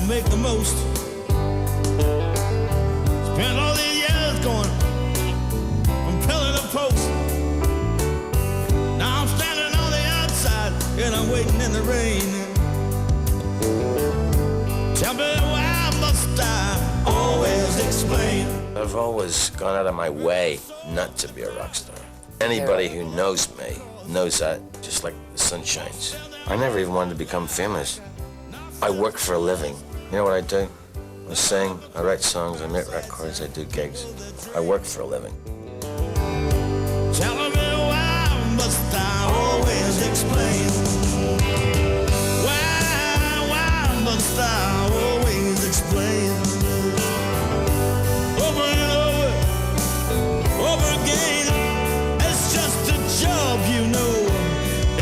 make the most. Spent all these years going from pillar to post. Now I'm standing on the outside and I'm waiting in the rain. Tell me why must I always explain? I've always gone out of my way not to be a rock star. Anybody who knows me knows that, just like the sun shines. I never even wanted to become famous. I work for a living. You know what I do? I sing, I write songs, I make records, I do gigs. I work for a living. Tell me why must I always explain? Why must I always explain? Over and over again. It's just a job, you know,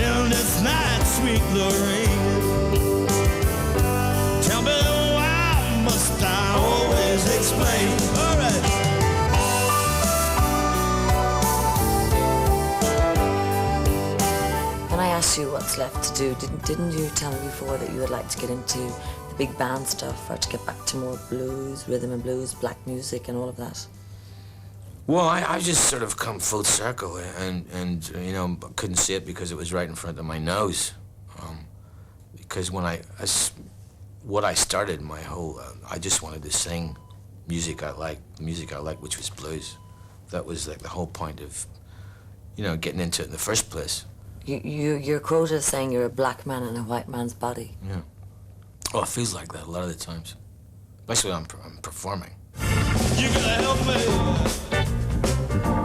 and it's not sweet Lorraine. Tell me why must I always explain? All right. When I asked you what's left to do, didn't you tell me before that you would like to get into the big band stuff or to get back to more blues, rhythm and blues, black music and all of that? Well, I just sort of come full circle and you know, couldn't see it because it was right in front of my nose. Because when what I started my whole, I just wanted to sing music I liked, which was blues. That was like the whole point of, you know, getting into it in the first place. Your quote is saying you're a black man in a white man's body. Yeah. Oh, it feels like that a lot of the times. Especially when I'm performing. You gotta help me.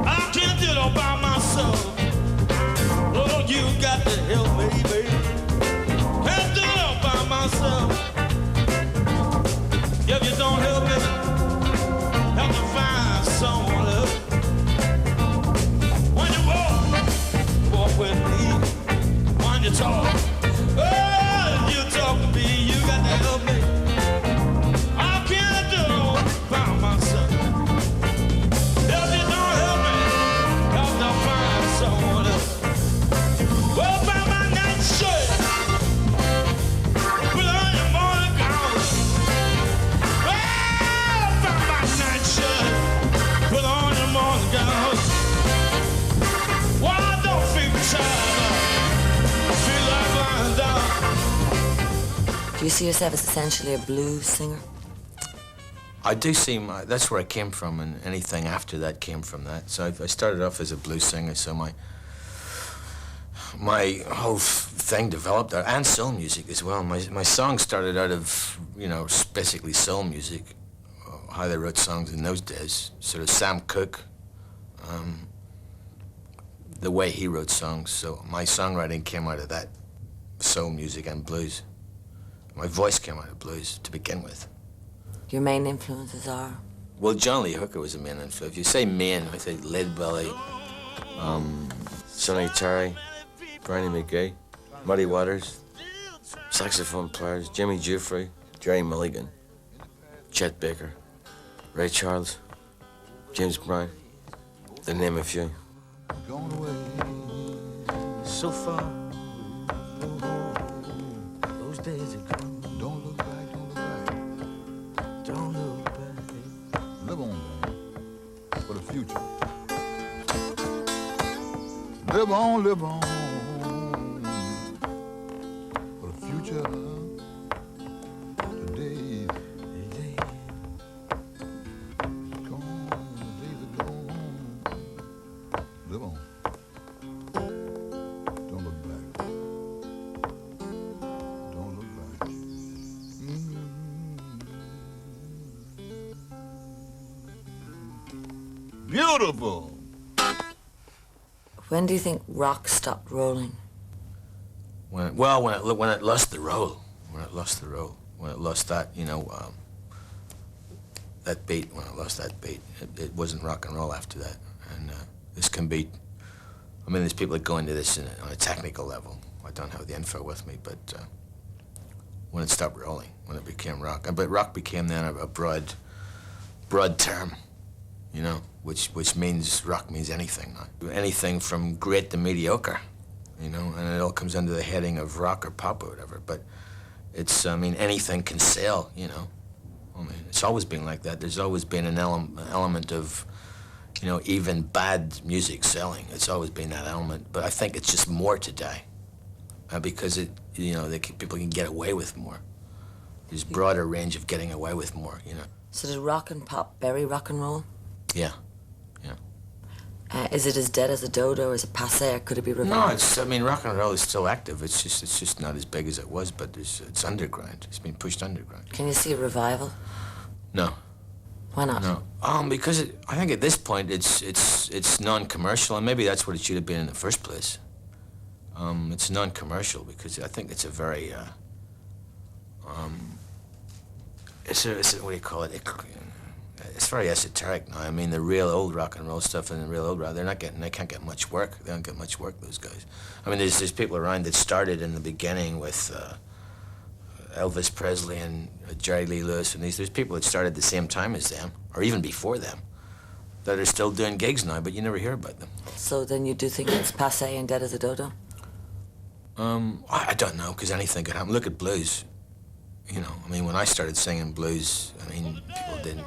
I can't do it all by myself. Oh, you got to help me, baby. Can't do it all by myself. If you don't help me, help to find someone else. When you walk with me. When you talk, oh, you talk to me, you got to help me. I can't do it all by myself. If you don't help me, help to find someone else. Well, by my nightshirt, put on your morning gown. Well, by my nightshirt, put on your morning gown. Why I don't feel tired, feel like lying down. Do you see yourself as essentially a blues singer? I do see that's where I came from, and anything after that came from that. So I started off as a blues singer, so my whole thing developed there, and soul music as well. My songs started out of, you know, basically soul music, how they wrote songs in those days, sort of Sam Cooke, the way he wrote songs. So my songwriting came out of that, soul music and blues. My voice came out of blues to begin with. Your main influences are? Well, John Lee Hooker was a main influence. If you say main, I say Lead Belly, Sonny Terry, Barney McGee, Muddy Waters, saxophone players, Jimmy Jeffrey, Jerry Mulligan, Chet Baker, Ray Charles, James Brown, to name a few. Gone away so far. Those days are gone. Don't look back, don't look back. Don't look back. Live on, man, for the future. Live on, live on, for the future. The days gone, the days are gone. Live on. Don't look back. Don't look back. Beautiful. When do you think rock stopped rolling? When it lost the role, when it lost that, you know, that beat, when it lost that beat, it wasn't rock and roll after that. And this can be, I mean, there's people that go into this on a technical level. I don't have the info with me, but when it stopped rolling, when it became rock. But rock became then a broad term, you know, which means, rock means anything now. Anything from great to mediocre, you know, and it all comes under the heading of rock or pop or whatever. But It's, I mean, anything can sell, you know. I mean, it's always been like that. There's always been an element of, you know, even bad music selling. It's always been that element. But I think it's just more today because it, you know, people can get away with more. There's broader range of getting away with more, you know. So did rock and pop bury rock and roll? Yeah. Is it as dead as a dodo, or is it passé, or could it be revived? No, it's, I mean, rock and roll is still active. It's just not as big as it was, but it's underground. It's been pushed underground. Can you see a revival? No. Why not? No. Because I think at this point it's non-commercial, and maybe that's what it should have been in the first place. It's non-commercial because I think it's a very it's what do you call it? It's very esoteric now. I mean, the real old rock and roll stuff and the real old rock, they can't get much work. They don't get much work, those guys. I mean, there's people around that started in the beginning with Elvis Presley and Jerry Lee Lewis, and there's people that started at the same time as them, or even before them, that are still doing gigs now, but you never hear about them. So then you do think it's passé and dead as a dodo? I don't know, because anything could happen. Look at blues. You know, I mean, when I started singing blues, I mean, people didn't,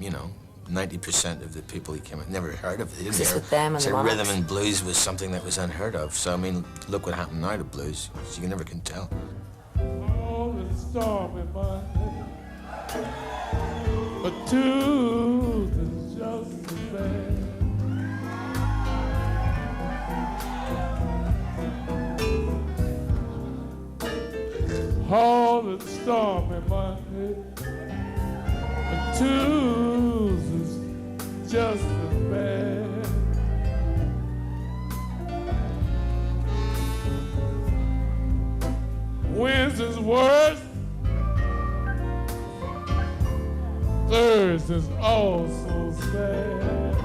you know, 90% of the people who came out never heard of it. They didn't hear with them and so the Monarchs? rhythm and blues was something that was unheard of. So, I mean, look what happened now to blues. So you never can tell. Oh, it's Stormy Monday, but Tuesday's just as bad. Oh, it's Stormy Monday, but Tuesday's just as bad. Wednesday's worse, Thursday's also sad.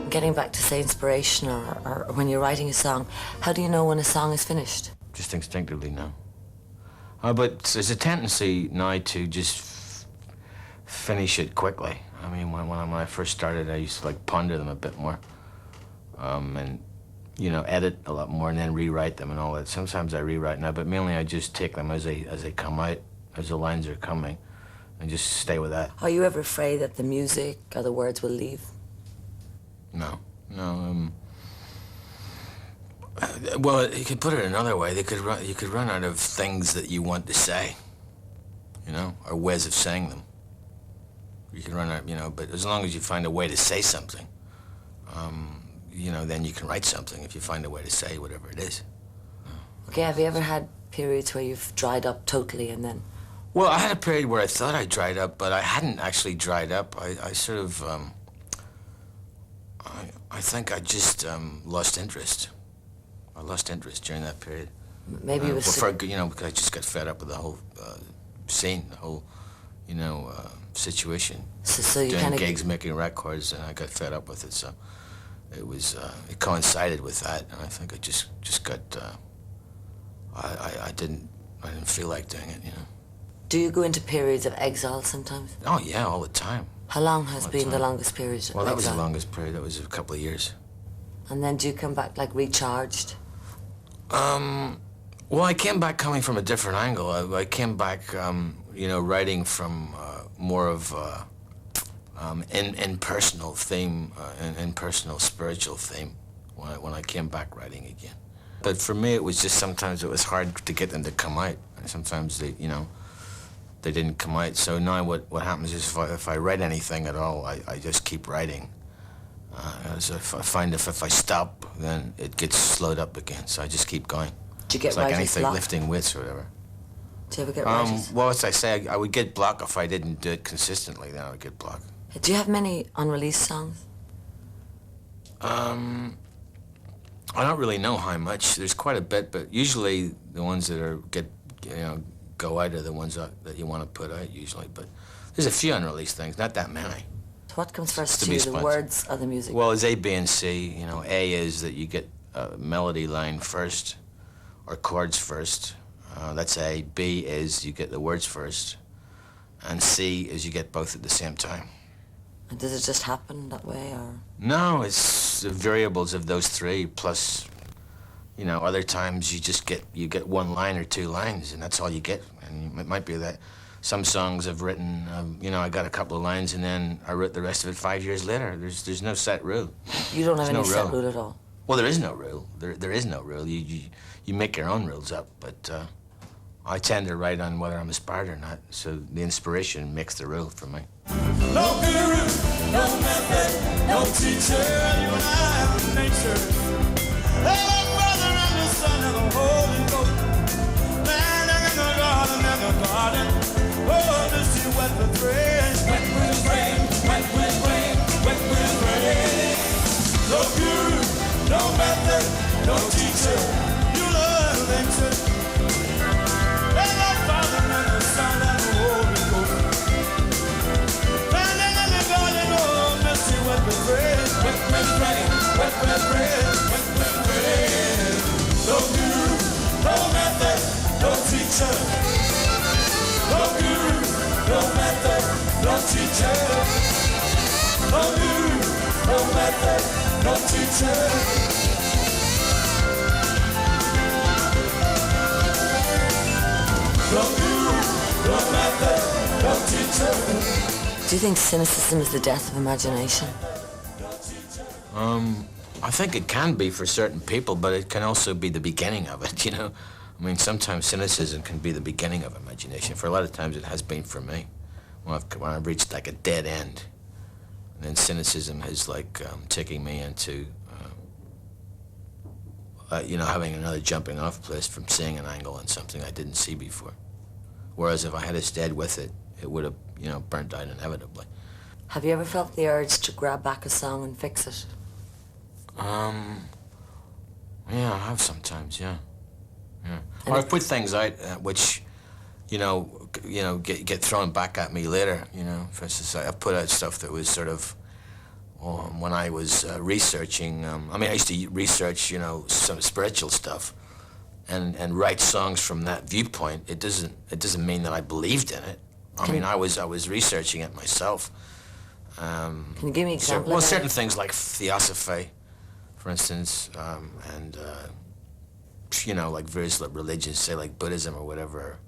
Getting back to, say, inspiration or when you're writing a song, how do you know when a song is finished? Just instinctively now. But there's a tendency now to just finish it quickly. I mean, when I first started, I used to like ponder them a bit more, and you know, edit a lot more, and then rewrite them and all that. Sometimes I rewrite now, but mainly I just take them as they come out, as the lines are coming, and just stay with that. Are you ever afraid that the music or the words will leave? No. Well, you could put it another way. You could run out of things that you want to say, you know, or ways of saying them. You can run out, you know, but as long as you find a way to say something, you know, then you can write something if you find a way to say whatever it is. Okay, have you ever had periods where you've dried up totally and then? Well, I had a period where I thought I dried up, but I hadn't actually dried up. I sort of, I think I just lost interest. I lost interest during that period. Maybe it was... you know, because I just got fed up with the whole scene, the whole, you know, situation. So you doing kind of... gigs, making records, and I got fed up with it. So it was, it coincided with that, and I think I just got, I didn't feel like doing it, you know. Do you go into periods of exile sometimes? Oh yeah, all the time. How long has been the longest period of exile? Well, that was the longest period. That was a couple of years. And then do you come back like recharged? Well, I came back coming from a different angle. I came back, you know, writing from more of in personal theme, in personal spiritual theme when I came back writing again. But for me, it was just sometimes it was hard to get them to come out. And sometimes they, you know, they didn't come out. So now what happens is if I write anything at all, I just keep writing. So if I find if I stop, then it gets slowed up again. So I just keep going. Do you get it's like writer's anything, block? lifting weights or whatever. Do you ever get writer's? Well, as I say, I would get block if I didn't do it consistently. Then I would get block. Do you have many unreleased songs? I don't really know how much. There's quite a bit, but usually the ones that go out are the ones that you want to put out usually. But there's a few unreleased things, not that many. So what comes first To to be you, the sponsored. words or the music? Well, it's A, B, and C. You know, A is that you get a melody line first, or chords first. That's A. B is you get the words first, and C is you get both at the same time. And does it just happen that way, or? No, it's the variables of those three plus You know, other times you get one line or two lines, and that's all you get. And it might be that some songs I've written, you know, I got a couple of lines, and then I wrote the rest of it 5 years later. There's no set rule. You don't have There's any no set rule. rule at all? Well, there is no rule. There is no rule. You make your own rules up, but I tend to write on whether I'm inspired or not, so the inspiration makes the rule for me. No guru, no method, no teacher, you and I are nature. Hey, the Father and the Son and the Holy Ghost. Landing in the garden, oh, misty wet with rain. Wet with rain, wet with rain, wet with rain. No guru, no method, no teacher, you learn nature. Hey, the Father and the Son and the Holy Ghost. Landing in the garden, oh, misty wet with rain. Wet with rain, wet with rain, wet with rain. No guru, no method, no teacher. No guru, no method, no teacher. No guru, no method, no teacher. No guru, no method, no teacher. Do you think cynicism is the death of imagination? I think it can be for certain people, but it can also be the beginning of it, you know? I mean, sometimes cynicism can be the beginning of imagination. For a lot of times it has been for me. When I've reached like a dead end, and then cynicism is like taking me into, you know, having another jumping off place from seeing an angle on something I didn't see before. Whereas if I had stayed with it, it would have, you know, burnt out inevitably. Have you ever felt the urge to grab back a song and fix it? Yeah, I have sometimes, yeah. Or I've put things out which, you know, get thrown back at me later, you know. For instance, I've put out stuff that was sort of, when I was researching, I mean, I used to research, you know, some spiritual stuff and write songs from that viewpoint. It doesn't mean that I believed in it. I mean, I was researching it myself. Can you give me an example? Well, certain things like theosophy, for instance, and you know, like various religions, say like Buddhism or whatever,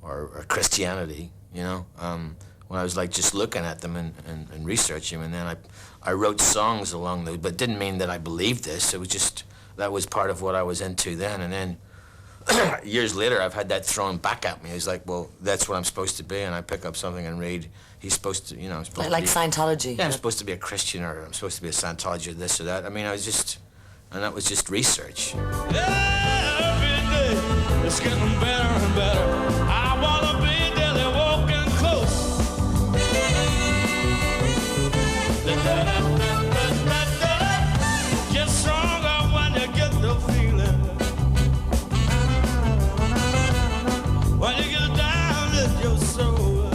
or Christianity, you know. When I was like just looking at them and researching them, and then I wrote songs along those, but it didn't mean that I believed this. It was just, that was part of what I was into then, and then years later I've had that thrown back at me. It's like, well, that's what I'm supposed to be, and I pick up something and read, he's supposed to, you know, I'm supposed Like to be, Scientology? yeah, I'm supposed to be a Christian, or I'm supposed to be a Scientology, or this or that. I mean, I was just, and that was just research. Every day it's getting better and better. I wanna be daily walking close. Get stronger when you get the feeling. When you get down with your soul,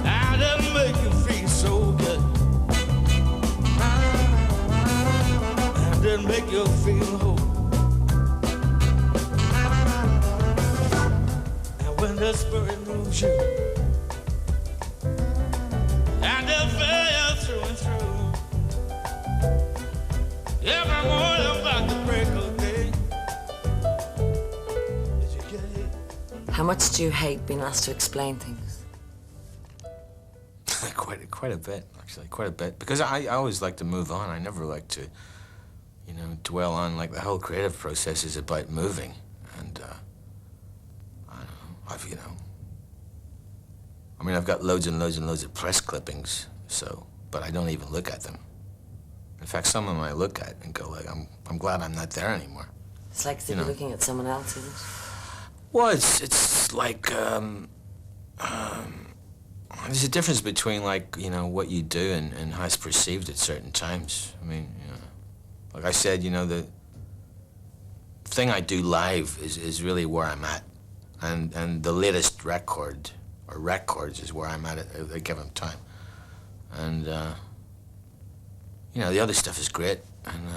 and it'll make you feel so good. And make you feel whole. And when the spirit moves you, and they'll feel you through and through. Every morning about the break of day. Did you get it? How much do you hate being asked to explain things? Quite a bit, actually, quite a bit. Because I always like to move on. I never like to, you know, dwell on, like, the whole creative process is about moving. And, I don't know, I mean, I've got loads and loads and loads of press clippings, so, but I don't even look at them. In fact, some of them I look at and go, like, I'm glad I'm not there anymore. It's like you're looking at someone else, is it? Well, it's like, there's a difference between, like, you know, what you do and how it's perceived at certain times. I mean, you know, like I said, you know, the thing I do live is really where I'm at. And the latest record, or records, is where I'm at at a given time. And, you know, the other stuff is great. And,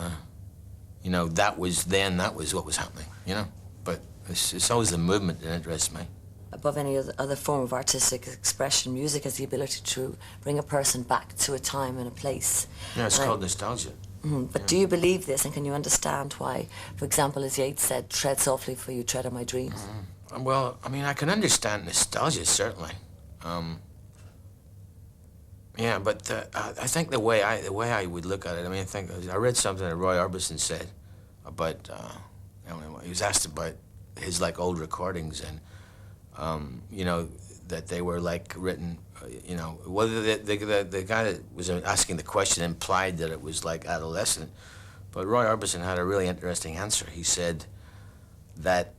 you know, that was what was happening, you know? But it's always the movement that interests me. Above any other form of artistic expression, music has the ability to bring a person back to a time and a place. Yeah, it's called nostalgia. But do you believe this, and can you understand why, for example, as Yeats said, tread softly for you tread on my dreams? Well, I mean, I can understand nostalgia, certainly. Yeah, but I think the way I would look at it, I mean, I read something that Roy Orbison said about, he was asked about his like old recordings, and you know, that they were like written, you know, whether the guy that was asking the question implied that it was like adolescent, but Roy Orbison had a really interesting answer. He said that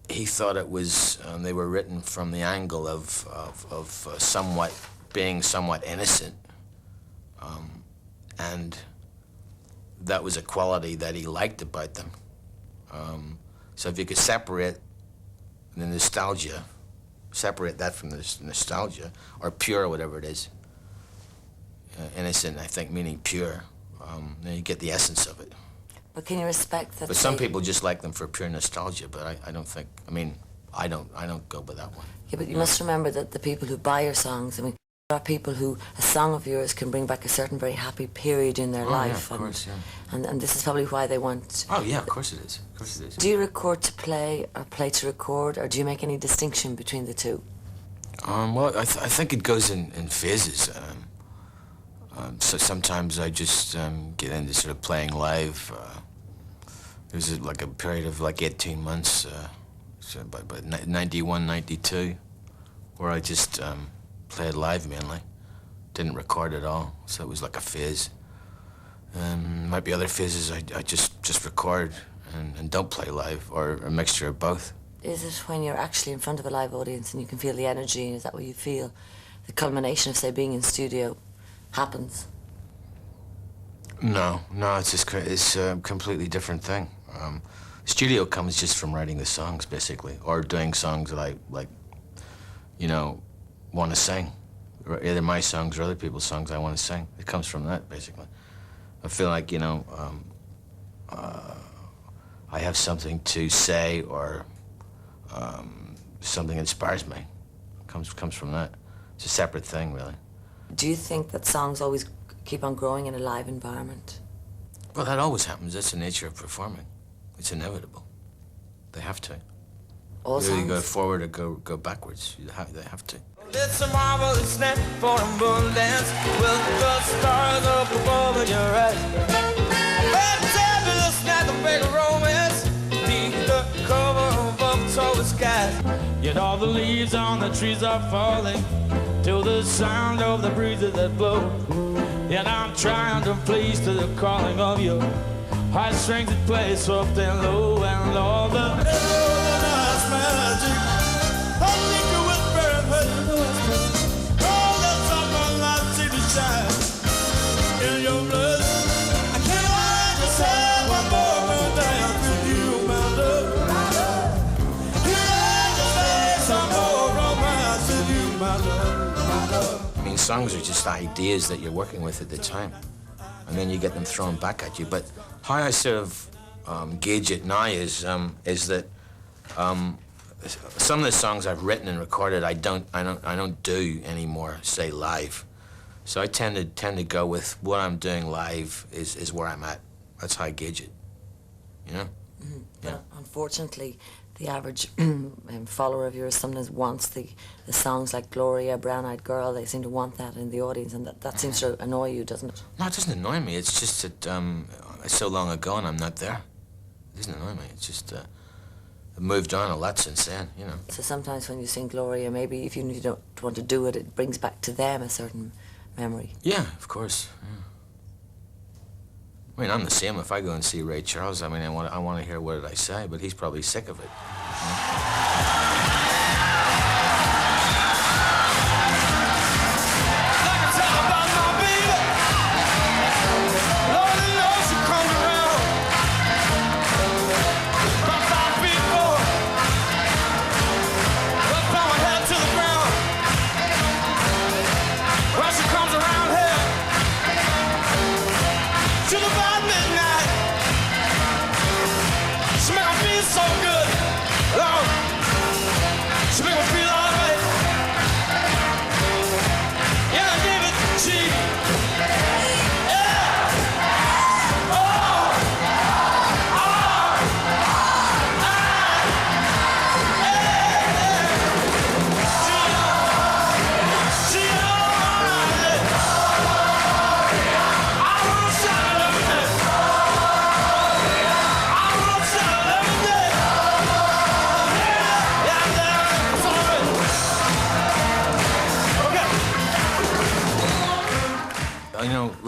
he thought it was, they were written from the angle of being somewhat innocent, and that was a quality that he liked about them. So if you could separate the nostalgia, separate that from the nostalgia, or pure, or whatever it is, innocent, I think, meaning pure, then you get the essence of it. But can you respect that? But some people just like them for pure nostalgia, but I don't think, I mean, I don't go by that one. Yeah, but you must remember that the people who buy your songs, I mean, there are people who a song of yours can bring back a certain very happy period in their life. Yeah, of course, yeah. And this is probably why they want... Oh, yeah, of course it is. Of course it is. Do you record to play or play to record, or do you make any distinction between the two? Well, I think it goes in phases. So sometimes I just get into sort of playing live. There was like a period of like 18 months, so by 91, 92, where I just played live mainly. Didn't record at all, so it was like a phase. Might be other phases I just record and don't play live, or a mixture of both. Is it when you're actually in front of a live audience and you can feel the energy, and is that what you feel? The culmination of, say, being in studio happens? No, it's a completely different thing. Studio comes just from writing the songs, basically, or doing songs that I, like, you know, want to sing. Either my songs or other people's songs I want to sing. It comes from that, basically. I feel like, you know, I have something to say, or something inspires me. Comes from that. It's a separate thing, really. Do you think that songs always keep on growing in a live environment? Well, that always happens. That's the nature of performing. It's inevitable. They have to. All Either you songs? go forward or go backwards. They have to. It's a marvelous night for a moon dance with the stars up above in your eyes. Fabulous night to make a romance beneath the cover of October skies. Yet all the leaves on the trees are falling to the sound of the breezes that blow. And I'm trying to please to the calling of your heartstrings that play soft and low, and all the nice magic. I think you whisper and all the summer lights seem to shine in your blood. I can't wait to have one more dance with you, my love. Can't wait to say some more romance with you, my love. I mean, songs are just ideas that you're working with at the time, and then you get them thrown back at you. But how I sort of gauge it now is that some of the songs I've written and recorded I don't do anymore, say, live. So I tend to go with what I'm doing live is where I'm at. That's how I gauge it. You know? Mm-hmm. Yeah. But unfortunately, the average follower of yours sometimes wants the songs like Gloria, Brown Eyed Girl. They seem to want that in the audience, and that seems to annoy you, doesn't it? No, it doesn't annoy me. It's just that it's so long ago and I'm not there. It doesn't annoy me. It's just I've moved on a lot since then, you know. So sometimes when you sing Gloria, maybe if you don't want to do it, it brings back to them a certain memory. Yeah, of course. Yeah. I mean, I'm the same. If I go and see Ray Charles, I mean, I want to hear what did I say, but he's probably sick of it. You know?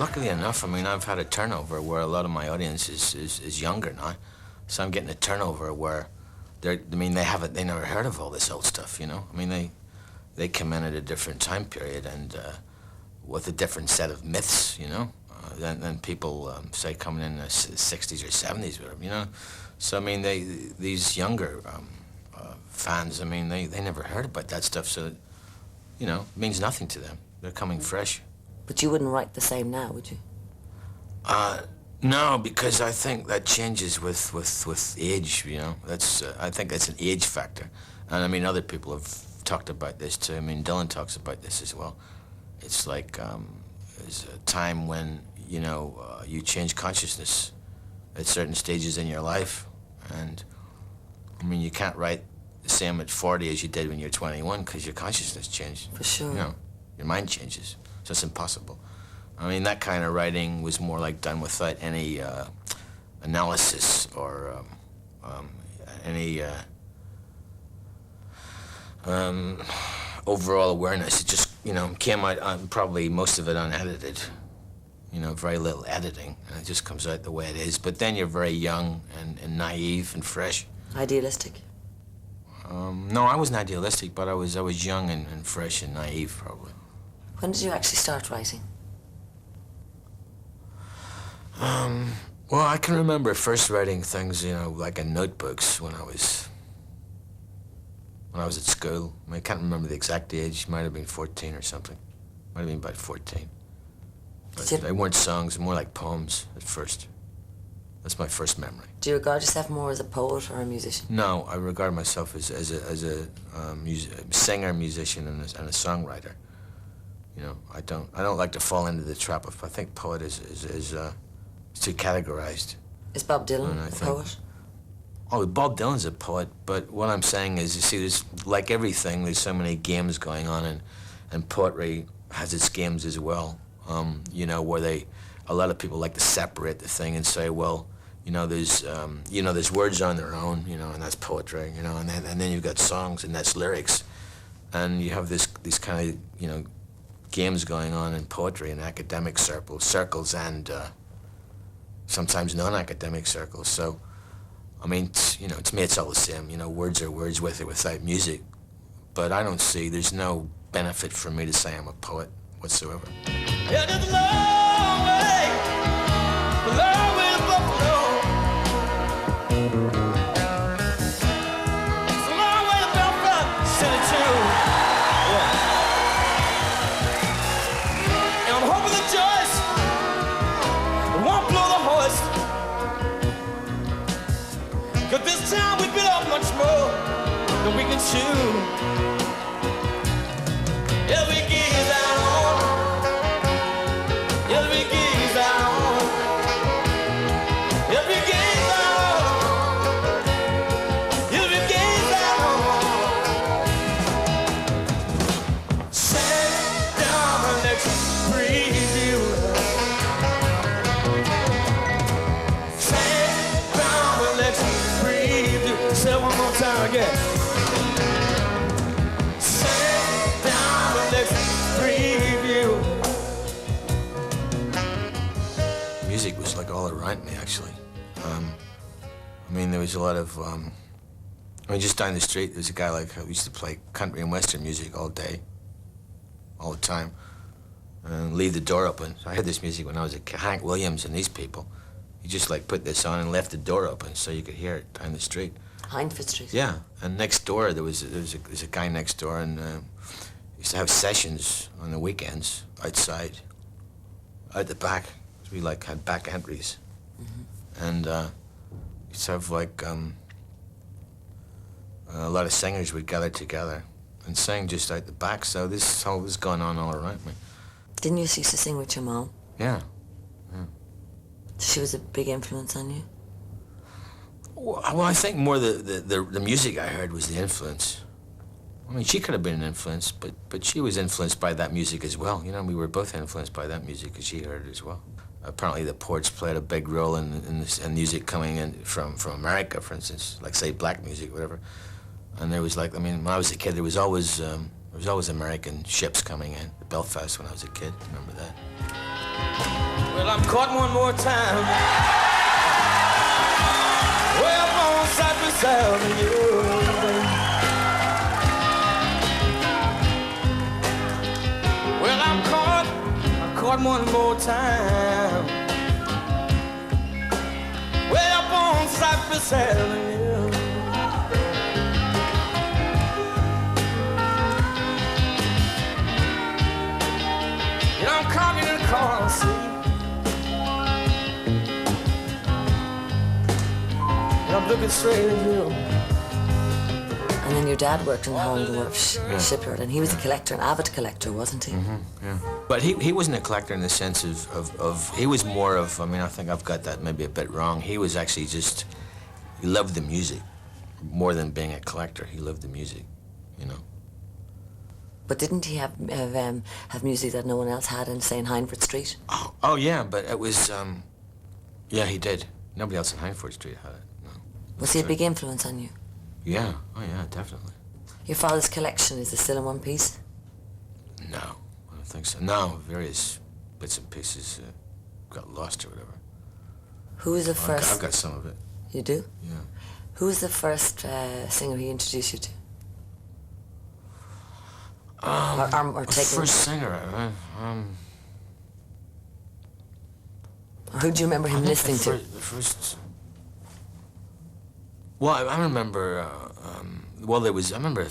luckily enough, I mean, I've had a turnover where a lot of my audience is younger now. So I'm getting a turnover where they never heard of all this old stuff, you know? I mean, they come in at a different time period and with a different set of myths, you know, than people, say, coming in the 60s or 70s, whatever, you know? So, I mean, these younger fans, I mean, they never heard about that stuff, so, you know, it means nothing to them. They're coming fresh. But you wouldn't write the same now, would you? No, because I think that changes with age, you know. I think that's an age factor. And I mean, other people have talked about this too. I mean, Dylan talks about this as well. It's like, there's a time when, you know, you change consciousness at certain stages in your life. And, I mean, you can't write the same at 40 as you did when you're 21 because your consciousness changed. For sure. You know, your mind changes. So it's impossible. I mean, that kind of writing was more like done without any analysis or any overall awareness. It just, you know, came out probably most of it unedited. You know, very little editing, and it just comes out the way it is. But then you're very young and naive and fresh. Idealistic? No, I wasn't idealistic, but I was young and fresh and naive, probably. When did you actually start writing? Well, I can remember first writing things, you know, like in notebooks when I was at school. I mean, I can't remember the exact age. It might have been 14 or something. Might have been about 14. But they weren't songs, more like poems at first. That's my first memory. Do you regard yourself more as a poet or a musician? No, I regard myself as a singer, musician, and a songwriter. You know, I don't like to fall into the trap of. I think poet is too categorized. Is Bob Dylan a poet? Oh, Bob Dylan's a poet, but what I'm saying is, you see, there's, like everything, there's so many games going on, and poetry has its games as well. You know, where a lot of people like to separate the thing and say, well, you know, there's words on their own, you know, and that's poetry, you know, and then you've got songs and that's lyrics, and you have these kind of, you know, games going on in poetry in academic circles and sometimes non-academic circles. So, I mean, you know, to me it's all the same. You know, words are words with or without music. But there's no benefit for me to say I'm a poet whatsoever. Yeah, there's a long way to Buffalo. It's a long way to Belfast City too. Yeah. And I'm hoping that Joyce won't blow the horse. 'Cause this time we bit off much more than we can chew. Yeah, we geese out on. Yeah, we geese out on. Yeah, we geese out on. Yeah, we geese out on. Sit down and let's preview. Sit down and let's preview. Say it one more time again. Music was like all around me, actually. I mean, there was a lot of, just down the street, there's a guy who used to play country and western music all day, all the time, and leave the door open. So I heard this music when I was a kid. Hank Williams and these people, he just like put this on and left the door open so you could hear it down the street. Hindford Street? Yeah, and next door, there's a guy next door, and used to have sessions on the weekends outside, out the back. We had back entries, and used to have a lot of singers would gather together and sing just out the back. So this all was going on all around me. Didn't you used to sing with your mom? Yeah. She was a big influence on you? Well, I think more the music I heard was the influence. I mean, she could have been an influence, but she was influenced by that music as well. You know, we were both influenced by that music because she heard it as well. Apparently, the Ports played a big role in music coming in from America, for instance, like say black music, whatever. And there was when I was a kid, there was always American ships coming in. Belfast when I was a kid. Remember that? Well, I'm caught one more time. Way up on Cyprus Avenue. Well, I'm caught one more time. Way up on Cyprus Avenue. You know, I'm caught in a car, see. And I'm looking straight at you. And then your dad worked in the Holland Wharf shipyard, and he was a collector, an avid collector, wasn't he? Yeah. But he wasn't a collector in the sense of he was more of, I mean, I think I've got that maybe a bit wrong. He was actually just, he loved the music more than being a collector. He loved the music, you know. But didn't he have music that no one else had in, say, in Hindford Street? Oh yeah, but it was, yeah, he did. Nobody else in Hindford Street had it, no. Was he a big influence on you? Yeah, oh yeah, definitely. Your father's collection, is it still in one piece? No, I don't think so. No, various bits and pieces got lost or whatever. Who was the first? I've got some of it. You do? Yeah. Who was the first singer he introduced you to? Or taking... First singer, Who do you remember him listening to? The first... Well, I remember, well, there was, I remember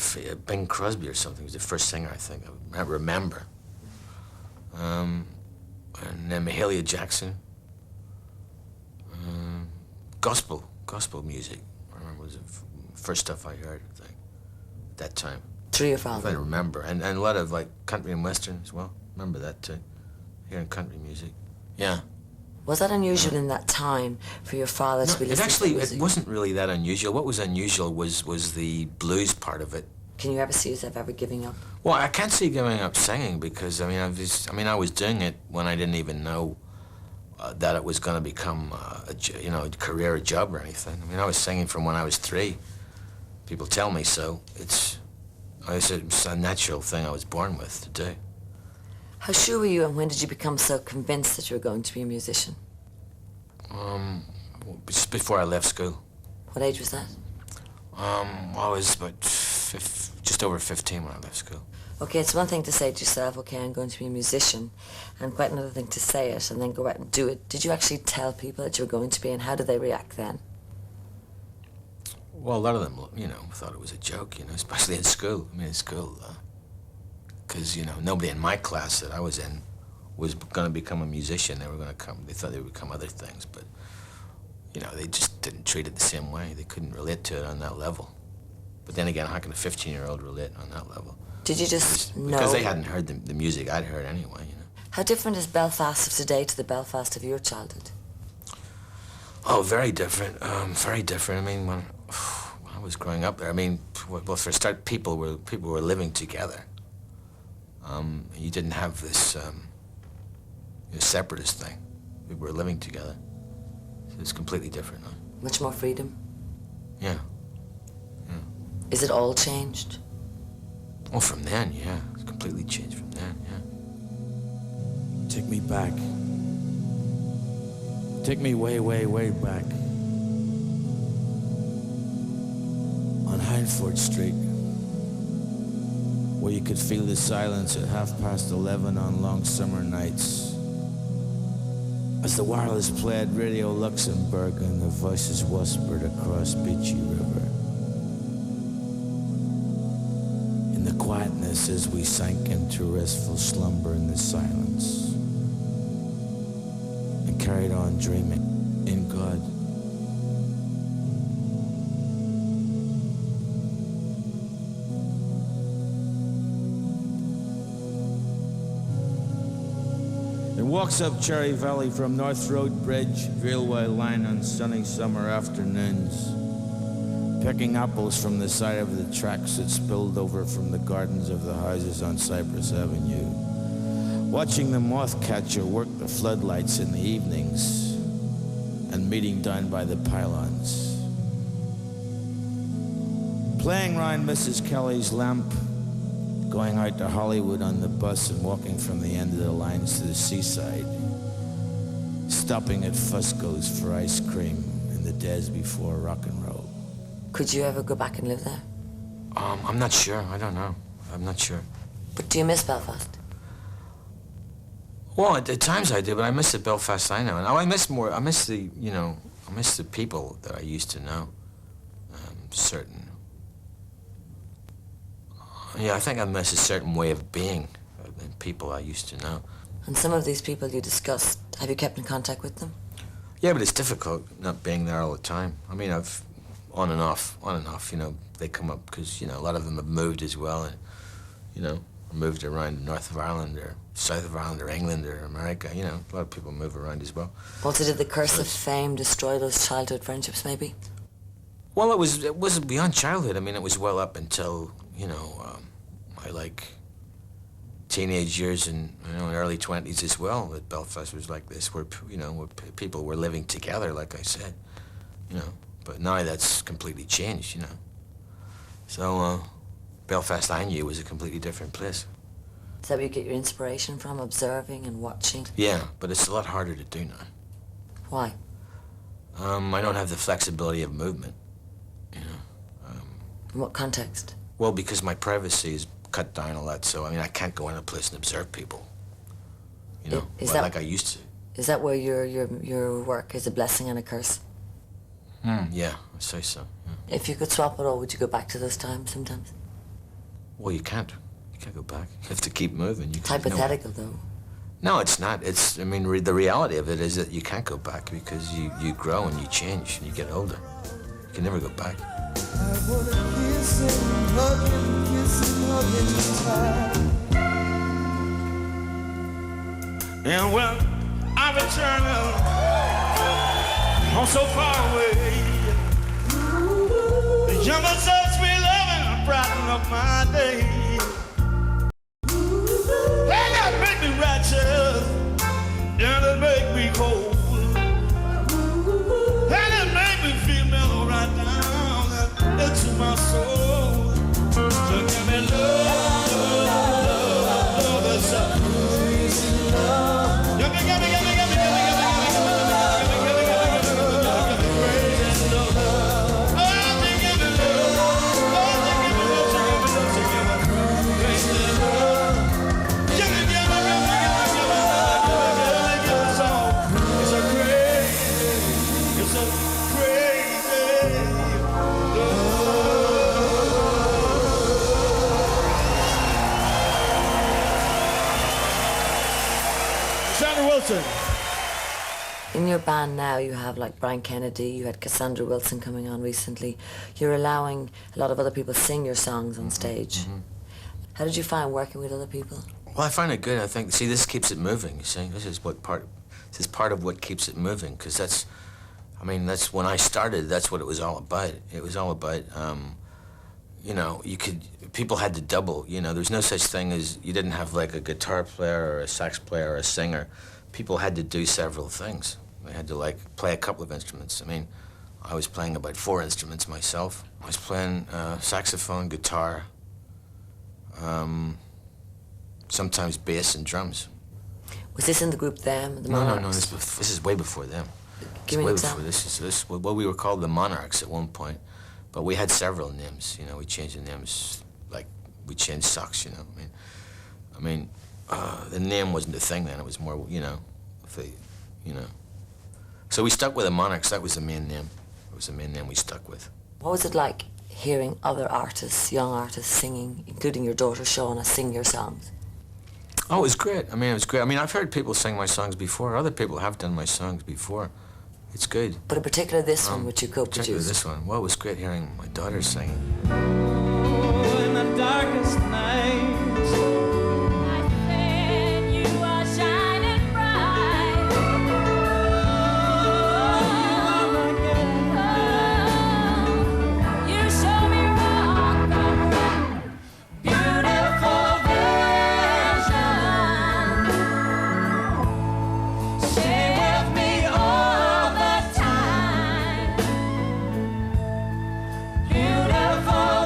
Bing Crosby or something was the first singer, I think. I remember. And then Mahalia Jackson. Gospel music. I remember was the first stuff I heard, I think, at that time. Through your father? I remember. And a lot of, like, country and western as well. Remember that, too. Hearing country music. Yeah. Was that unusual in that time for your father to be listening to music? It wasn't really that unusual. What was unusual was the blues part of it. Can you ever see yourself ever giving up? Well, I can't see giving up singing because I I was doing it when I didn't even know that it was going to become a career, a job or anything. I mean, I was singing from when I was 3. People tell me so. It's a natural thing I was born with to do. How sure were you, and when did you become so convinced that you were going to be a musician? Just before I left school. What age was that? I was about just over 15 when I left school. Okay, it's one thing to say to yourself, okay, I'm going to be a musician, and quite another thing to say it and then go out and do it. Did you actually tell people that you were going to be, and how did they react then? Well, a lot of them, thought it was a joke, especially in school. I mean, in school, because, nobody in my class that I was in was going to become a musician. They thought they would become other things, but, they just didn't treat it the same way. They couldn't relate to it on that level. But then again, how can a 15-year-old relate on that level? Did you just know? Because they hadn't heard the music I'd heard anyway, How different is Belfast of today to the Belfast of your childhood? Oh, very different, very different. I mean, when I was growing up there, I mean, well, for a start, people were living together. You didn't have this separatist thing. People were living together. So it's completely different. Huh? Much more freedom? Yeah. Is it all changed? Oh, from then, yeah. It's completely changed from then, yeah. Take me back. Take me way, way, way back. On Hindford Street, where you could feel the silence at 11:30 on long summer nights. As the wireless played Radio Luxembourg and the voices whispered across Beachy River. In the quietness as we sank into restful slumber in the silence. And carried on dreaming in God. And walks up Cherry Valley from North Road Bridge, railway line on sunny summer afternoons, picking apples from the side of the tracks that spilled over from the gardens of the houses on Cyprus Avenue, watching the moth catcher work the floodlights in the evenings, and meeting down by the pylons. Playing round Mrs. Kelly's lamp, going out to Hollywood on the bus and walking from the end of the lines to the seaside. stopping at Fusco's for ice cream in the days before rock and roll. Could you ever go back and live there? I'm not sure. I don't know. I'm not sure. But do you miss Belfast? Well, at times I do, but I miss the Belfast I know. And I miss more, I miss the, you know, I miss the people that I used to know. Certain. Yeah, I think I miss a certain way of being than people I used to know. And some of these people you discussed, have you kept in contact with them? Yeah, but it's difficult not being there all the time. I mean, I've on and off, you know, they come up because, you know, a lot of them have moved as well and, you know, moved around north of Ireland or south of Ireland or England or America, you know, a lot of people move around as well. Also, did the curse of fame destroy those childhood friendships, maybe? Well, it wasn't beyond childhood. I mean, it was well up until, you know, my, like, teenage years and, you know, early 20s as well, that Belfast was like this, where, you know, where people were living together, like I said, you know. But now that's completely changed, you know. So, Belfast I knew was a completely different place. Is that where you get your inspiration from, observing and watching? Yeah, but it's a lot harder to do now. Why? I don't have the flexibility of movement, you know. In what context? Well, because my privacy is cut down a lot, so, I mean, I can't go in a place and observe people, you know, like I used to. Is that where your work is a blessing and a curse? Yeah, I'd say so, yeah. If you could swap it all, would you go back to those times sometimes? Well, you can't. You can't go back. You have to keep moving. It's hypothetical, though. No, it's not. It's, I mean, the reality of it is that you can't go back because you grow and you change and you get older. You can never go back. I wanna kiss and hug and tight. And when I return I'm so far away, the younger such sweet loving brighten up my day. And that make me righteous, and it make me whole, and it make me feel mellow right down into my soul. So give me love, that's a crazy love. Give me crazy love. Cassandra Wilson. In your band now, you have like Brian Kennedy, you had Cassandra Wilson coming on recently. You're allowing a lot of other people sing your songs on stage. Mm-hmm. How did you find working with other people? Well, I find it good. I think, see, this keeps it moving, you see. This is part of what keeps it moving, because that's, I mean, that's when I started, that's what it was all about. It was all about, you know, people had to double, you know, there's no such thing as, you didn't have like a guitar player or a sax player or a singer. People had to do several things. They had to like play a couple of instruments. I mean, I was playing about 4 instruments myself. I was playing saxophone, guitar, sometimes bass and drums. Was this in the group Them, the Monarchs? No, this is way before them. Give me an example. This well, we were called the Monarchs at one point, but we had several names. You know, we changed the names, like we changed socks. You know, I mean, the name wasn't a thing then. It was more, you know, So we stuck with the Monarchs. That was the main name. It was the main name we stuck with. What was it like hearing other artists, young artists, singing, including your daughter Shauna, sing your songs? Oh, it was great. I mean, it was great. I mean, I've heard people sing my songs before. Other people have done my songs before. It's good. But in particular this one, which you co-produced. Particularly this one. Well, it was great hearing my daughter singing. Oh, in the darkest nights, I said you are shining bright. Oh, you show me rock, beautiful vision. Stay with me all the time. Beautiful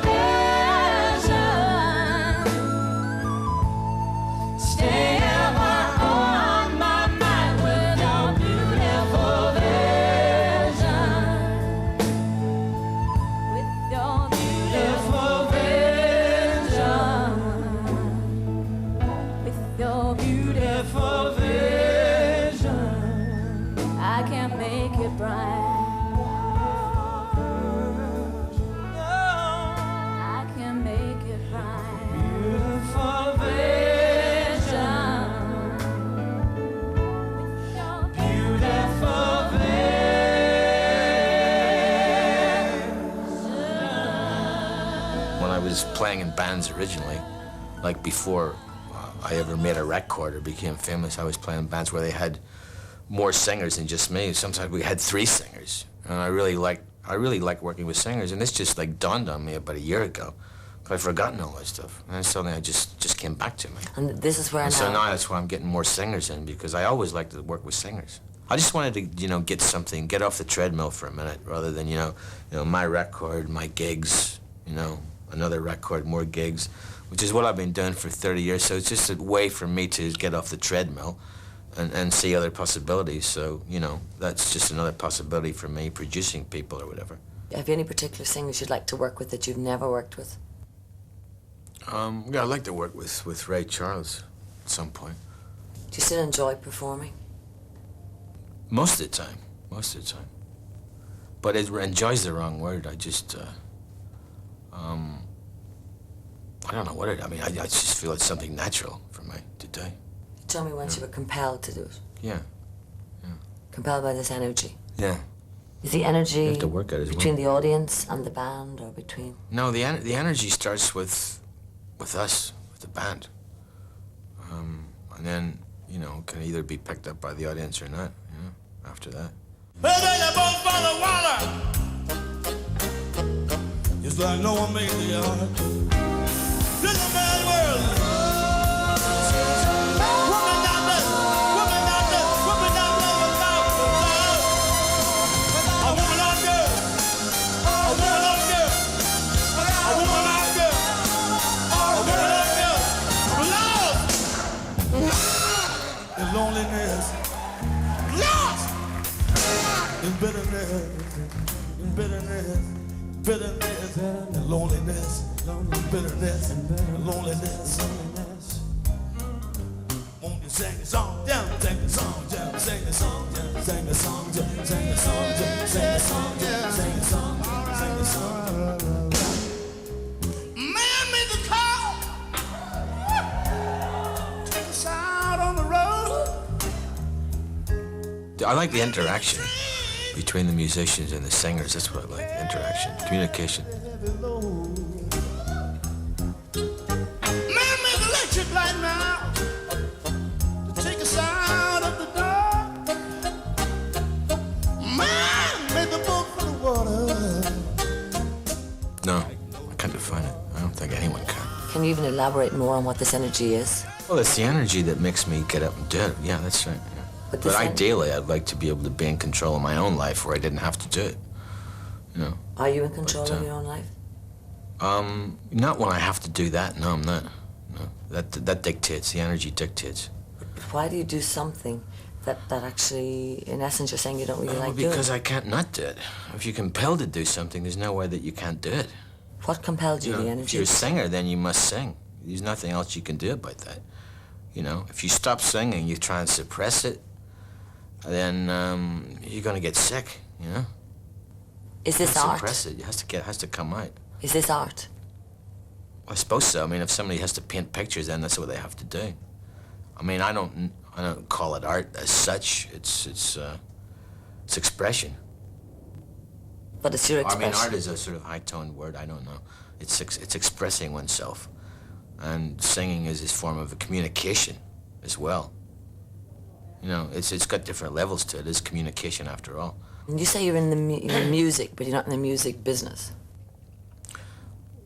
was playing in bands originally, like before I ever made a record or became famous. I was playing in bands where they had more singers than just me. Sometimes we had 3 singers, and I really like working with singers. And this just like dawned on me about a year ago. I'd forgotten all that stuff, and then suddenly I just came back to me. And this is where and so now that's why I'm getting more singers in, because I always liked to work with singers. I just wanted to, you know, get off the treadmill for a minute, rather than, you know, my record, my gigs, you know, another record, more gigs, which is what I've been doing for 30 years. So it's just a way for me to get off the treadmill and see other possibilities. So, you know, that's just another possibility for me, producing people or whatever. Have you any particular singers you'd like to work with that you've never worked with? Yeah, I'd like to work with Ray Charles at some point. Do you still enjoy performing? Most of the time. But enjoy's the wrong word. I just, I don't know what it, I mean, I just feel it's something natural for me to do. You told me once you were compelled to do it. Yeah. Compelled by this energy. Yeah. Is the energy You have to work at it as between well. the audience and the band, or between? No, the energy starts with us, with the band. And then, you know, can either be picked up by the audience or not, you know, after that. Hey, they both follow water. It's like no one made the art. This is a bad world. Woman out there without love. A woman out there, a woman out there, a woman out there, a woman out there. Love and loneliness. Lost in bitterness, and loneliness, bitterness, and loneliness. Won't you sing a song, sing a song, sing a song, sing a song, sing a song, sing a song, sing a song, sing a song. Man made the call, take us out on the road. I like the interaction between the musicians and the singers. That's what I like, interaction, communication. Man made the electric light now to take us out of the dark. Man made the boat for the water. No, I can't define it. I don't think anyone can. Can you even elaborate more on what this energy is? Well, it's the energy that makes me get up and do it. Yeah, that's right. Yeah. But But ideally, I'd like to be able to be in control of my own life where I didn't have to do it, you know. Are you in control But, of your own life? Not when I have to do that. No, I'm not. No, that dictates. The energy dictates. But why do you do something that actually, in essence, you're saying you don't really like doing? Because I can't not do it. If you're compelled to do something, there's no way that you can't do it. What compelled you, You know, the if energy? you're a singer, then you must sing. There's nothing else you can do about that. You know, if you stop singing, you try and suppress it, then you're going to get sick, you know? Is this You art? suppress it. It has to come out. Is this art? I suppose so. I mean, if somebody has to paint pictures, then that's what they have to do. I mean, I don't call it art as such. It's expression. But it's your I expression. mean, art is a sort of high-toned word. I don't know. It's expressing oneself, and singing is this form of a communication as well. You know, it's got different levels to it. It's communication after all. And you say you're in the you're in music, but you're not in the music business.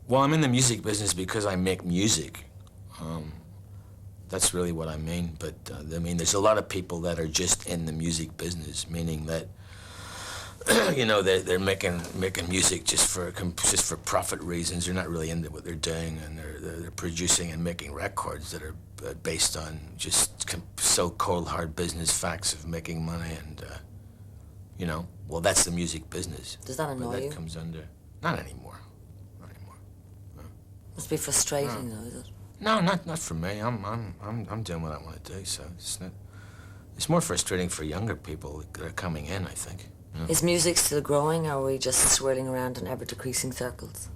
Well, I'm in the music business because I make music. That's really what I mean. But I mean, there's a lot of people that are just in the music business, meaning that you know they're making music just for profit reasons. They're not really into what they're doing, and they're producing and making records that are based on just so cold hard business facts of making money, and you know, well, that's the music business. Does that annoy but that you? comes under not anymore. Must be frustrating, though, is it? No, not for me. I'm doing what I want to do. So it's more frustrating for younger people that are coming in, I think. You know? Is music still growing, or are we just swirling around in ever-decreasing circles?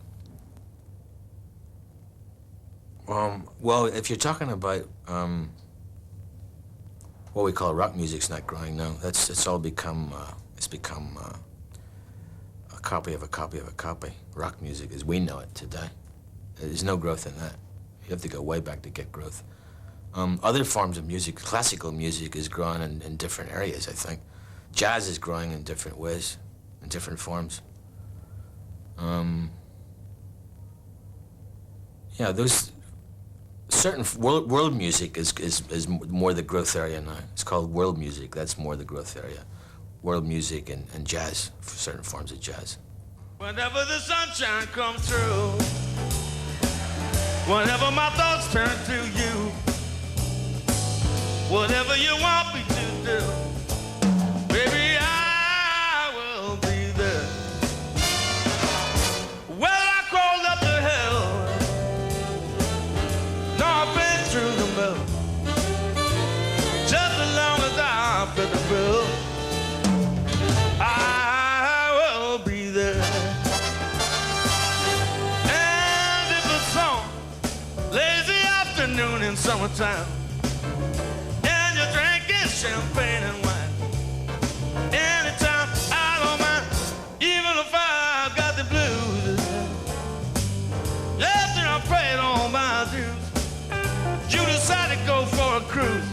Well, if you're talking about what we call rock music's not growing, no. It's all become a copy of a copy of a copy. Rock music as we know it today. There's no growth in that. You have to go way back to get growth. Other forms of music, classical music, is growing in different areas, I think. Jazz is growing in different ways, in different forms. Yeah, those certain world music is more the growth area now. It's called world music. That's more the growth area. World music and jazz, for certain forms of jazz. Whenever the sunshine comes through, whenever my thoughts turn to you, whatever you want me to do, baby, I will be there. Well, I crawled up the hill, no, I've been through the mill, just as long as I fit the bill, I will be there. And if it's on lazy afternoon in summertime, and you're drinking champagne and wine, anytime, I don't mind, even if I got the blues. Yes, and I prayed on my dues. You decided to go for a cruise,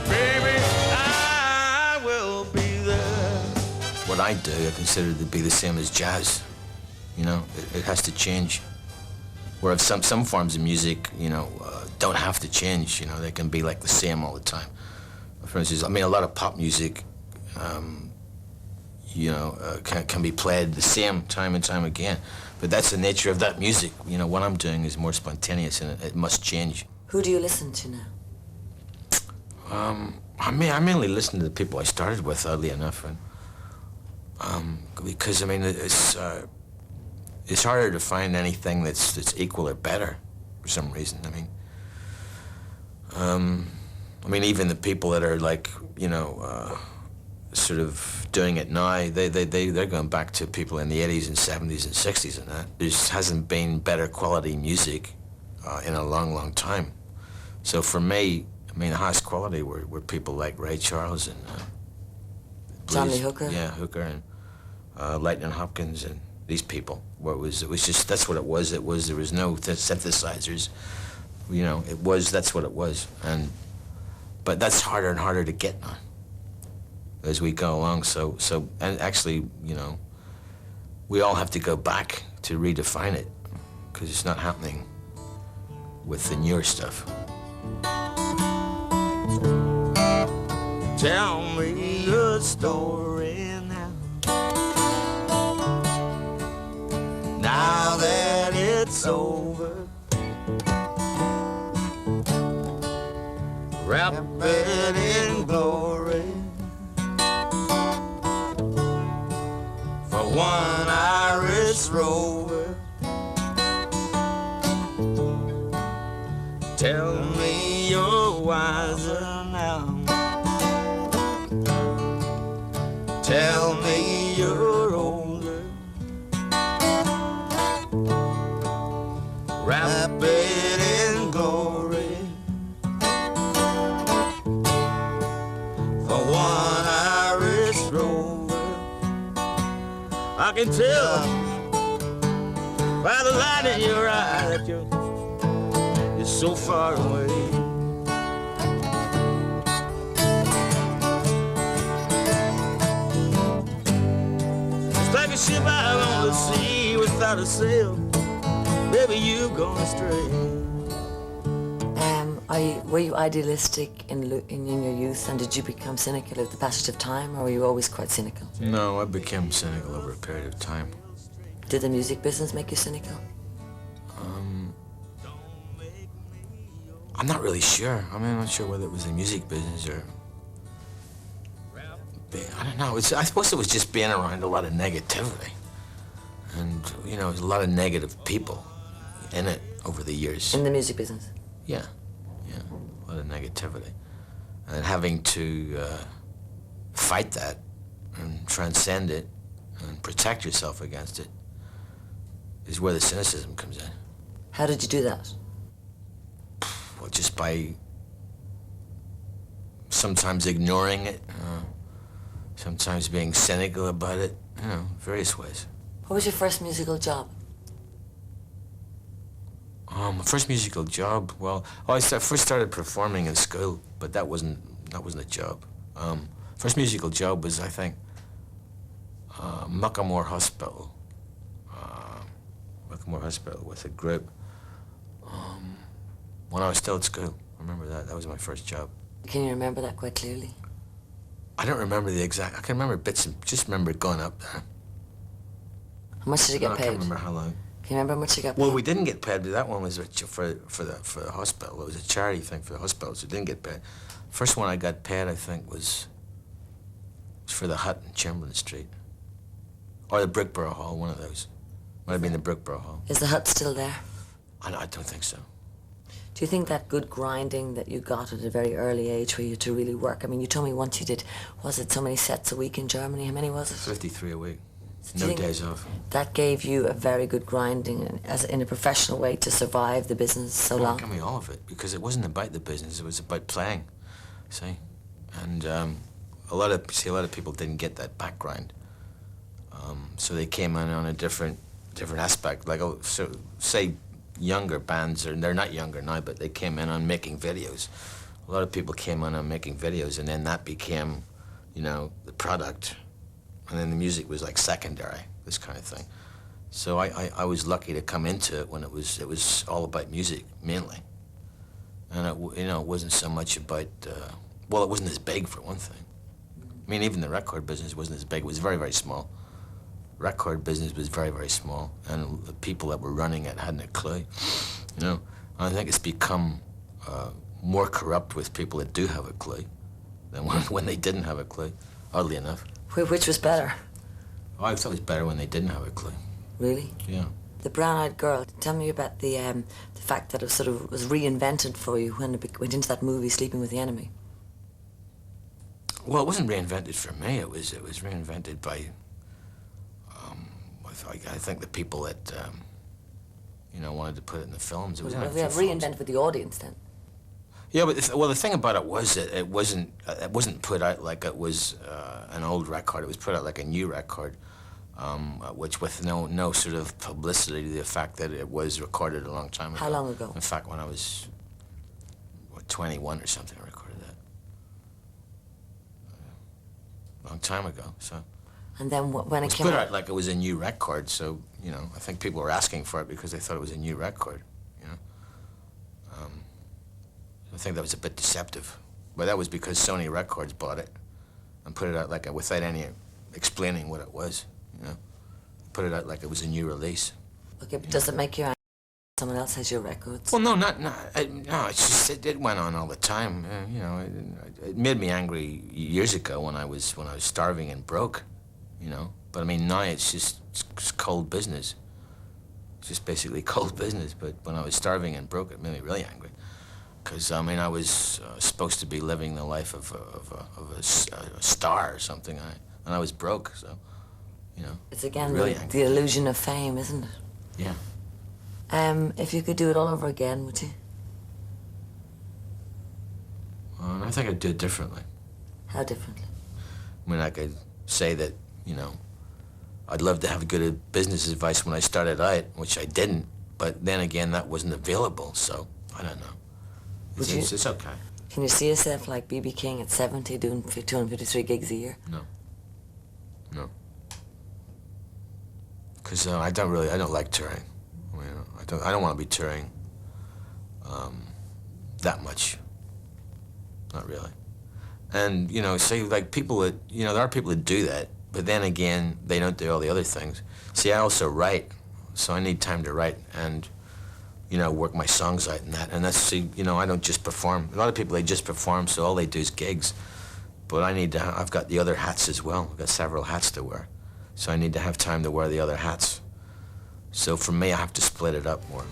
baby, I will be there. What I do, I consider to be the same as jazz. You know, it has to change. Whereas some forms of music, you know, don't have to change. You know, they can be like the same all the time. For instance, I mean, a lot of pop music, you know, can be played the same time and time again. But that's the nature of that music. You know, what I'm doing is more spontaneous, and it must change. Who do you listen to now? I mainly listen to the people I started with, oddly enough, and because I mean it's harder to find anything that's equal or better for some reason. I mean even the people that are like, you know, sort of doing it now, they're going back to people in the 80s and 70s and 60s and that. There just hasn't been better quality music in a long time. So for me, I mean, the highest quality were people like Ray Charles and John Lee Hooker. Yeah, Hooker and Lightning Hopkins and these people. Where it was just, that's what it was. There was no synthesizers. You know, that's what it was. But that's harder and harder to get now as we go along. So and actually, you know, we all have to go back to redefine it because it's not happening with the newer stuff. Tell me a story now. Now that it's over, wrap it in glory for one Irish Rover. Tell me you're wiser now. Tell me you're older. Wrap it in glory for one Irish Rover. I can tell by the light in your eye that you're so far away. Like a ship out on the sea without a sail, baby, you've gone astray. Were you idealistic in your youth, and did you become cynical with the passage of time, or were you always quite cynical? No, I became cynical over a period of time. Did the music business make you cynical? I'm not really sure. I mean, I'm not sure whether it was the music business or... I don't know. I suppose it was just being around a lot of negativity. And, you know, there's a lot of negative people in it over the years. In the music business? Yeah, a lot of negativity. And having to fight that and transcend it and protect yourself against it is where the cynicism comes in. How did you do that? Well, just by sometimes ignoring it, sometimes being cynical about it, you know, various ways. What was your first musical job? First musical job. Well, first started performing in school, but that wasn't a job. First musical job was, I think, Muckamore Hospital. Muckamore Hospital with a group. When I was still at school, I remember that. That was my first job. Can you remember that quite clearly? I don't remember the exact. I can remember bits and just remember going up there. How much did you get I paid? can't remember how long. Can you remember how much you got paid? Well, we didn't get paid, but that one was for the hospital. It was a charity thing for the hospital, so we didn't get paid. First one I got paid, I think, was for the hut in Chamberlain Street, or the Brickborough Hall. One of those. Might have been the Brickborough Hall. Is the hut still there? I don't think so. Do you think that good grinding that you got at a very early age for you to really work? I mean, you told me once you did, was it so many sets a week in Germany? How many was it? 53 a week. Do you No think days off. That gave you a very good grinding as in a professional way to survive the business so long? Well, it gave me all of it, because it wasn't about the business, it was about playing, see? And a lot of people didn't get that background. So they came in on a different aspect. Like, so say younger bands, or they're not younger now, but they came in on making videos. A lot of people came in on making videos, and then that became, the product. And then the music was like secondary, this kind of thing. So I was lucky to come into it when it was all about music, mainly. And it wasn't so much about, it wasn't as big, for one thing. I mean, even the record business wasn't as big. It was very, very small. Record business was very, very small, and the people that were running it hadn't a clue, And I think it's become more corrupt with people that do have a clue than when they didn't have a clue, oddly enough. Which was better? Oh, I thought it was better when they didn't have a clue. Really? Yeah. The Brown-Eyed Girl, tell me about the fact that it was reinvented for you when it went into that movie, Sleeping with the Enemy. Well, it wasn't reinvented for me. It was reinvented by, I think the people that, wanted to put it in the films. It was reinvented for the audience then. Yeah, but the thing about it was that it wasn't put out like it was an old record. It was put out like a new record, which with no sort of publicity to the fact that it was recorded a long time ago. How long ago? In fact, when I was 21 or something, I recorded that. A long time ago, so. And then when it came put out like it was a new record, so I think people were asking for it because they thought it was a new record. I think that was a bit deceptive, but that was because Sony Records bought it and put it out like without any explaining what it was. Put it out like it was a new release. Okay, but does it make you angry if someone else has your records? Well, no, no. It's just it went on all the time. It made me angry years ago when I was starving and broke. But I mean now it's just cold business. It's just basically cold business. But when I was starving and broke, it made me really angry. Because, I was supposed to be living the life of a star or something, and I was broke, so, It's again really the illusion of fame, isn't it? Yeah. If you could do it all over again, would you? I think I'd do it differently. How differently? I mean, I could say that, I'd love to have good business advice when I started out, which I didn't, but then again, that wasn't available, so I don't know. It's okay. Can you see yourself like B.B. King at 70 doing 253 gigs a year? No. Because I don't like touring. I don't want to be touring that much. Not really. And, say like people that, there are people that do that, but then again, they don't do all the other things. See, I also write, so I need time to write and work my songs out and that. And that's, I don't just perform. A lot of people, they just perform, so all they do is gigs. But I've got the other hats as well. I've got several hats to wear. So I need to have time to wear the other hats. So for me, I have to split it up more.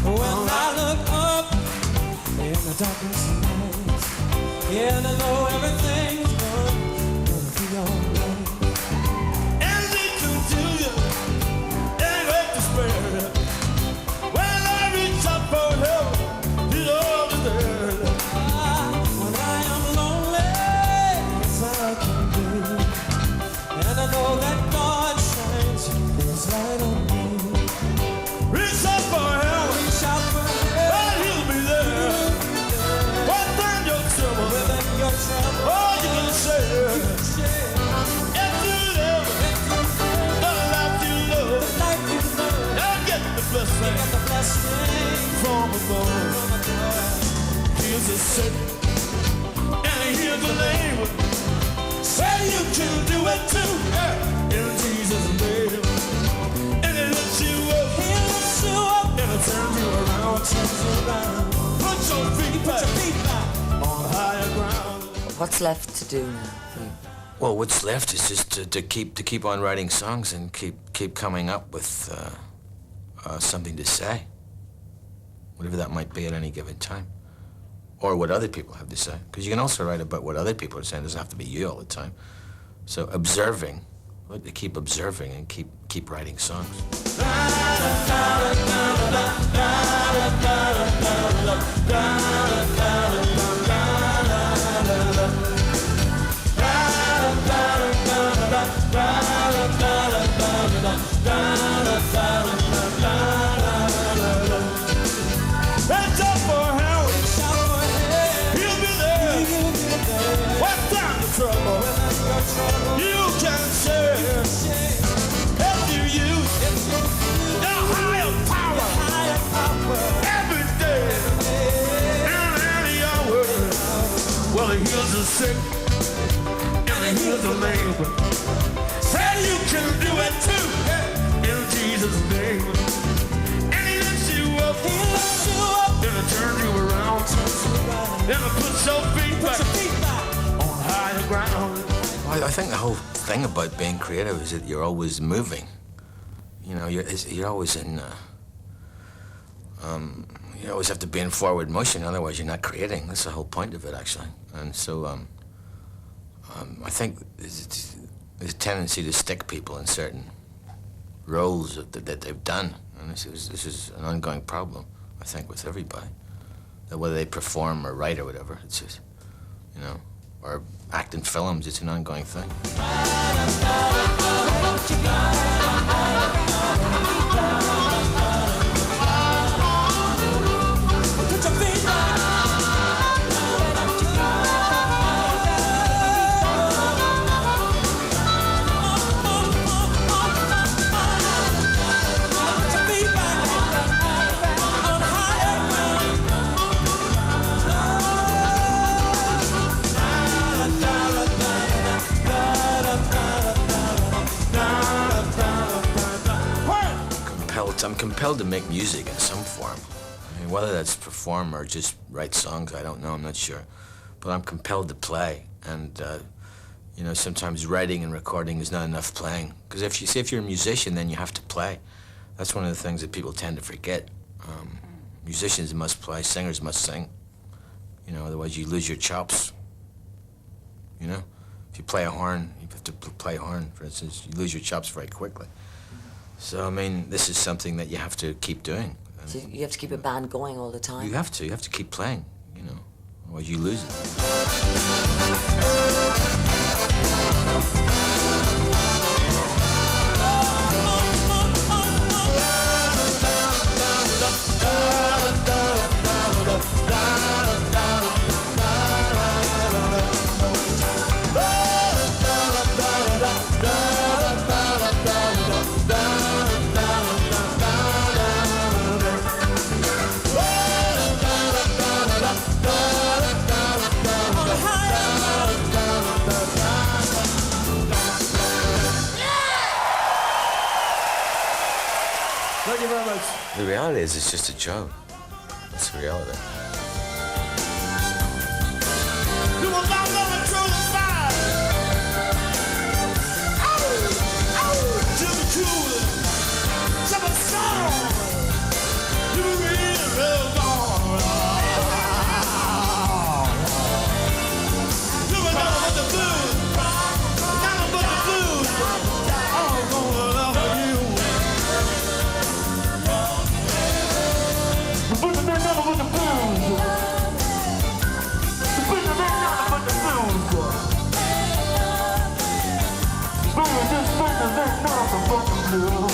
When I look up in the darkness of night, Yeah, and I know everything's gonna be alright. Anything to do you, ain't wait to spare. When I reach up for help, he's always there. When I am lonely, yes I can be. And I know that God shines his light on me. Reach up for help, reach out for help, and he'll be there. What time your trouble, within your trouble, all you can say, if you live, the life you love, you'll get the blessing from above. Here's the sick, and here's the lame. Say you can do it too, in Jesus' name. And it lifts you up, and it turns you around, Put your feet back on higher ground. What's left to do now for you? Well, what's left is just to keep on writing songs and keep coming up with something to say, whatever that might be at any given time, or what other people have to say. Because you can also write about what other people are saying. It doesn't have to be you all the time. So observing, I like to keep observing and keep writing songs. Reach up for help, he'll be there. What time the trouble, you can share. If you use the higher power every day and any hour. Well, he heals the sick and he heals the lame. Say you can do it too in Jesus' name. And he lifts you up, and it turns you around, and it puts your feet back on higher ground. I think the whole thing about being creative is that you're always moving. You know, you're always in. You always have to be in forward motion, otherwise you're not creating. That's the whole point of it, actually. And so, I think there's a tendency to stick people in certain roles that they've done, and this is an ongoing problem, I think, with everybody. That whether they perform or write or whatever, it's just, you know, or act in films, it's an ongoing thing. I'm compelled to make music in some form. I mean, whether that's perform or just write songs, I don't know, I'm not sure. But I'm compelled to play, and you know, sometimes writing and recording is not enough playing. Because if you're a musician, then you have to play. That's one of the things that people tend to forget. Musicians must play, singers must sing. You know, otherwise you lose your chops. You know, if you play a horn, you have to play a horn, for instance, you lose your chops very quickly. So, I mean, this is something that you have to keep doing. So you have to keep a band going all the time? You have to keep playing, you know, otherwise you lose it. Thank you very much. The reality is it's just a joke. That's the reality. You will not know the truth is fire. To the truth, to the sound. You really gone. after all.